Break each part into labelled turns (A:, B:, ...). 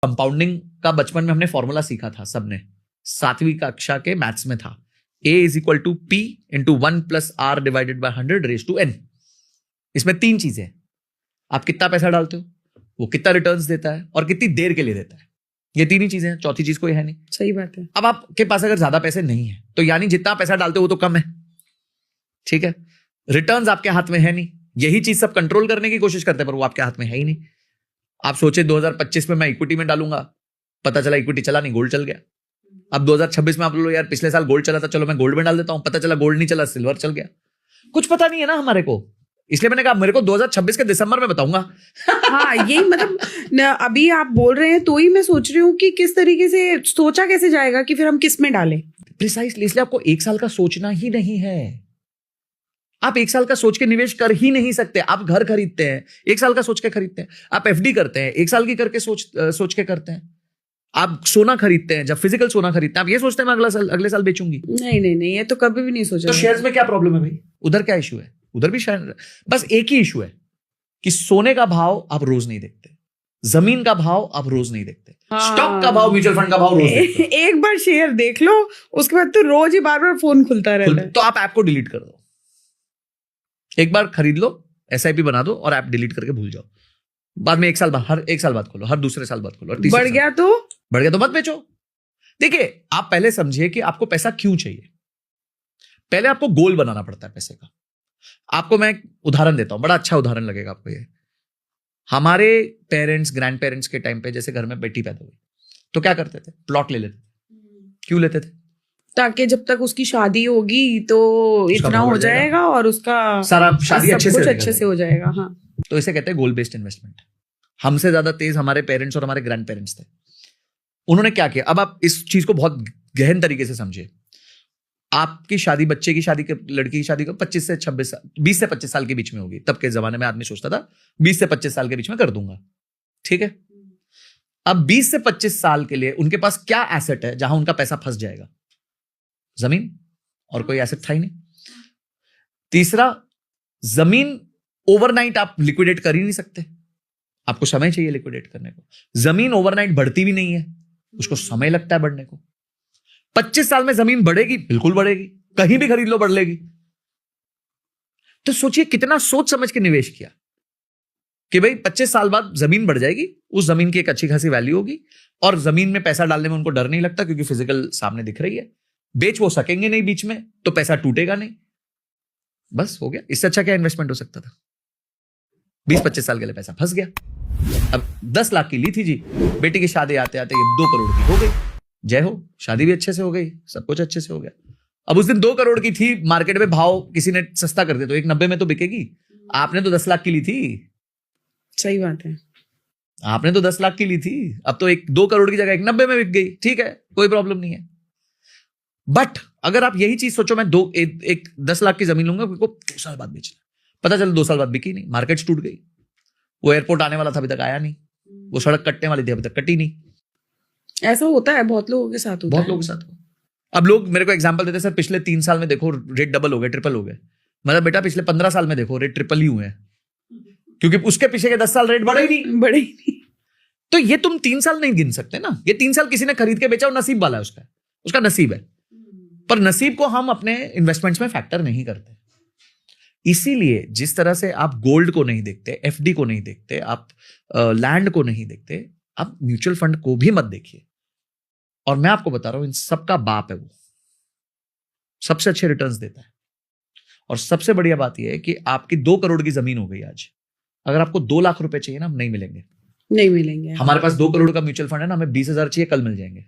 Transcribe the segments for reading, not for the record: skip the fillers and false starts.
A: Compounding का बचपन में हमने फॉर्मूला सीखा था सबने, 7वीं कक्षा के मैथ्स में था, a is equal to p into 1 plus r divided by 100 raise to n। इसमें 3 चीजें हैं, आप कितना पैसा डालते हो, वो कितना रिटर्न्स देता है और कितनी देर के लिए देता है, ये 3 ही चीजें हैं, चौथी चीज कोई है नहीं।
B: सही बात है।
A: अब आपके पास अगर ज्यादा पैसे नहीं है तो यानी जितना पैसा डालते हो वो तो कम है, ठीक है। रिटर्न्स आपके हाथ में है नहीं, यही चीज सब कंट्रोल करने की कोशिश करते हैं पर वो आपके हाथ में है ही नहीं। आप सोचे 2025 में मैं इक्विटी में डालूंगा, पता चला इक्विटी चला नहीं, गोल्ड चल गया। अब 2026 में आप लोग यार पिछले साल गोल्ड चला था, चलो मैं गोल्ड में डाल देता हूं, पता चला गोल्ड नहीं चला, सिल्वर चल गया। कुछ पता नहीं है ना हमारे को, इसलिए मैंने कहा मेरे को 2026 के दिसंबर में बताऊंगा।
B: हाँ, यही मतलब अभी आप बोल रहे हैं तो ही मैं सोच रही हूँ कि किस तरीके से सोचा कैसे जाएगा कि फिर हम किस में डालें।
A: प्रिसाइसली, इसलिए आपको 1 साल का सोचना ही नहीं है। आप 1 साल का सोच के निवेश कर ही नहीं सकते। आप घर खरीदते हैं 1 साल का सोच के खरीदते हैं, आप एफडी करते हैं 1 साल की करके सोच के करते हैं, आप सोना खरीदते हैं, जब फिजिकल सोना खरीदते हैं आप ये सोचते हैं मैं अगले साल बेचूंगी।
B: नहीं, ये तो कभी भी नहीं सोचा।
A: तो शेयर्स में क्या प्रॉब्लम है भाई, उधर क्या इशू है, उधर भी शायद बस एक ही इशू है कि सोने का भाव आप रोज नहीं देखते, जमीन का भाव आप रोज नहीं देखते, स्टॉक का भाव, म्यूचुअल फंड का भाव रोज देखते।
B: एक बार शेयर देख लो, उसके बाद तो रोज ही बार बार फोन खुलता रहता है।
A: तो आप ऐप को डिलीट कर दो, एक बार खरीद लो, एसआईपी बना दो और ऐप डिलीट करके भूल जाओ। बाद में 1 साल बाद, हर 1 साल बाद खोलो, हर दूसरे साल बाद खोलो,
B: बढ़ गया तो
A: मत बेचो। देखिए, आप पहले समझिए कि आपको पैसा क्यों चाहिए। पहले आपको गोल बनाना पड़ता है पैसे का। आपको मैं उदाहरण देता हूं, बड़ा अच्छा उदाहरण लगेगा आपको ये। हमारे पेरेंट्स, ग्रैंड पेरेंट्स के टाइम पे जैसे घर में बेटी पैदा हुई तो क्या करते थे, प्लॉट ले लेते थे। क्यों लेते थे?
B: ताकि जब तक उसकी शादी होगी तो इतना हो जाएगा और उसका
A: सारा शादी
B: अच्छे से हो जाएगा। हाँ,
A: तो इसे कहते हैं गोल बेस्ड इन्वेस्टमेंट। हमसे ज्यादा तेज हमारे पेरेंट्स और हमारे ग्रैंड पेरेंट्स थे। उन्होंने क्या किया, अब आप इस चीज को बहुत गहन तरीके से समझिए। आपकी शादी, बच्चे की शादी, लड़की की शादी को 25 से 26 साल, 20 से 25 साल के बीच में होगी। तब के जमाने में आदमी सोचता था 20 से 25 साल के बीच में कर दूंगा, ठीक है। अब 20 से 25 साल के लिए उनके पास क्या एसेट है जहां उनका पैसा फंस जाएगा? जमीन, और कोई एसेट था ही नहीं। तीसरा, जमीन ओवरनाइट आप लिक्विडेट कर ही नहीं सकते, आपको समय चाहिए लिक्विडेट करने को। जमीन ओवरनाइट बढ़ती भी नहीं है, उसको समय लगता है बढ़ने को। 25 साल में जमीन बढ़ेगी, बिल्कुल बढ़ेगी, कहीं भी खरीद लो बढ़ लेगी। तो सोचिए कितना सोच समझ के निवेश किया कि भाई 25 साल बाद जमीन बढ़ जाएगी, उस जमीन की एक अच्छी खासी वैल्यू होगी और जमीन में पैसा डालने में उनको डर नहीं लगता क्योंकि फिजिकल सामने दिख रही है। बेच वो सकेंगे नहीं बीच में, तो पैसा टूटेगा नहीं, बस हो गया। इससे अच्छा क्या इन्वेस्टमेंट हो सकता था? 20-25 साल के लिए पैसा फंस गया। अब 10 लाख की ली थी जी, बेटी की शादी आते आते ये 2 करोड़ की हो गई। जय हो, शादी भी अच्छे से हो गई, सब कुछ अच्छे से हो गया। अब उस दिन 2 करोड़ की थी, मार्केट में भाव किसी ने सस्ता कर दिया तो 190 में तो बिकेगी। आपने तो 10 लाख की ली थी।
B: सही बात है,
A: आपने तो 10 लाख की ली थी, अब तो 2 करोड़ की जगह 190 में बिक गई, ठीक है, कोई प्रॉब्लम नहीं है। बट अगर आप यही चीज सोचो, मैं 10 लाख की जमीन लूंगा, 2 साल बाद बेचना, पता चला 2 साल बाद बिकी नहीं, मार्केट टूट गई। वो एयरपोर्ट आने वाला था, अभी तक आया नहीं। वो सड़क कटने वाली थी, अभी तक कटी नहीं।
B: ऐसा होता है, बहुत लोगों के साथ होता है।
A: बहुत लोगों के साथ। अब लोग मेरे को एग्जांपल देते हैं, सर पिछले 3 साल में देखो रेट डबल हो गए, ट्रिपल हो गए। मतलब बेटा पिछले 15 साल में देखो रेट ट्रिपल ही हुए हैं, क्योंकि उसके पीछे के 10 साल रेट बढ़े ही नहीं। तो ये तुम 3 साल नहीं गिन सकते ना। ये 3 साल किसी ने खरीद के बेचा और नसीब वाला है, उसका नसीब है। पर नसीब को हम अपने इन्वेस्टमेंट्स में फैक्टर नहीं करते। इसीलिए जिस तरह से आप गोल्ड को नहीं देखते, एफडी को नहीं देखते, आप लैंड को नहीं देखते, आप म्यूचुअल फंड को भी मत देखिए। और मैं आपको बता रहा हूं, इन सबका बाप है वो, सबसे अच्छे रिटर्न्स देता है। और सबसे बढ़िया बात यह है कि आपकी 2 करोड़ की जमीन हो गई आज, अगर आपको 2 लाख रुपए चाहिए ना, नहीं मिलेंगे। हमारे पास 2 करोड़ का म्यूचुअल फंड है ना, हमें 20,000 चाहिए, कल मिल जाएंगे।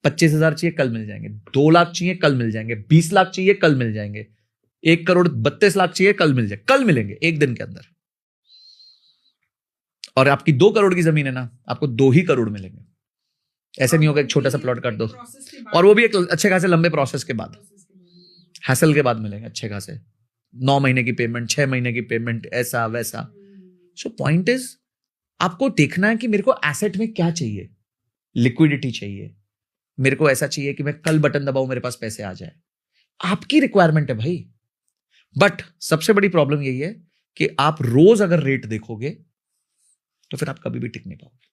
A: 25,000 चाहिए, कल मिल जाएंगे। 2 लाख चाहिए, कल मिल जाएंगे। 20 लाख चाहिए, कल मिल जाएंगे। 1 करोड़ 32 लाख चाहिए, कल मिल जाएंगे। कल मिलेंगे, एक दिन के अंदर। और आपकी 2 करोड़ की जमीन है ना, आपको 2 ही करोड़ मिलेंगे। ऐसे नहीं होगा एक छोटा सा प्लॉट काट दो, और वो भी एक अच्छे खासे लंबे प्रोसेस के बाद, हैसल के बाद मिलेंगे अच्छे खासे। 9 महीने की पेमेंट, 6 महीने की पेमेंट, ऐसा वैसा। सो पॉइंट इज, आपको देखना है कि मेरे को एसेट में क्या चाहिए। लिक्विडिटी चाहिए, मेरे को ऐसा चाहिए कि मैं कल बटन दबाऊं मेरे पास पैसे आ जाए। आपकी रिक्वायरमेंट है भाई। बट सबसे बड़ी प्रॉब्लम यही है कि आप रोज अगर रेट देखोगे तो फिर आप कभी भी टिक नहीं पाओगे।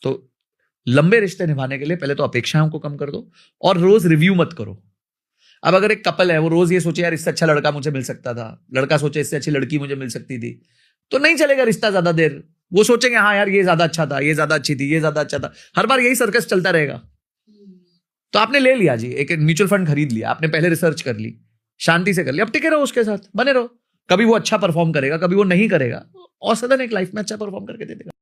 A: तो लंबे रिश्ते निभाने के लिए पहले तो अपेक्षाओं को कम कर दो और रोज रिव्यू मत करो। अब अगर एक कपल है वो रोज ये सोचे यार इससे अच्छा लड़का मुझे मिल सकता था, लड़का सोचे इससे अच्छी लड़की मुझे मिल सकती थी, तो नहीं चलेगा रिश्ता ज्यादा देर। वो सोचेंगे हाँ यार ये ज्यादा अच्छा था, ये ज्यादा अच्छी थी, ये ज्यादा अच्छा था, हर बार यही सर्कस चलता रहेगा। तो आपने ले लिया जी, एक म्यूचुअल फंड खरीद लिया, आपने पहले रिसर्च कर ली, शांति से कर ली, अब टिके रहो उसके साथ, बने रहो। कभी वो अच्छा परफॉर्म करेगा, कभी वो नहीं करेगा, औसतन एक लाइफ में अच्छा परफॉर्म करके दे देगा।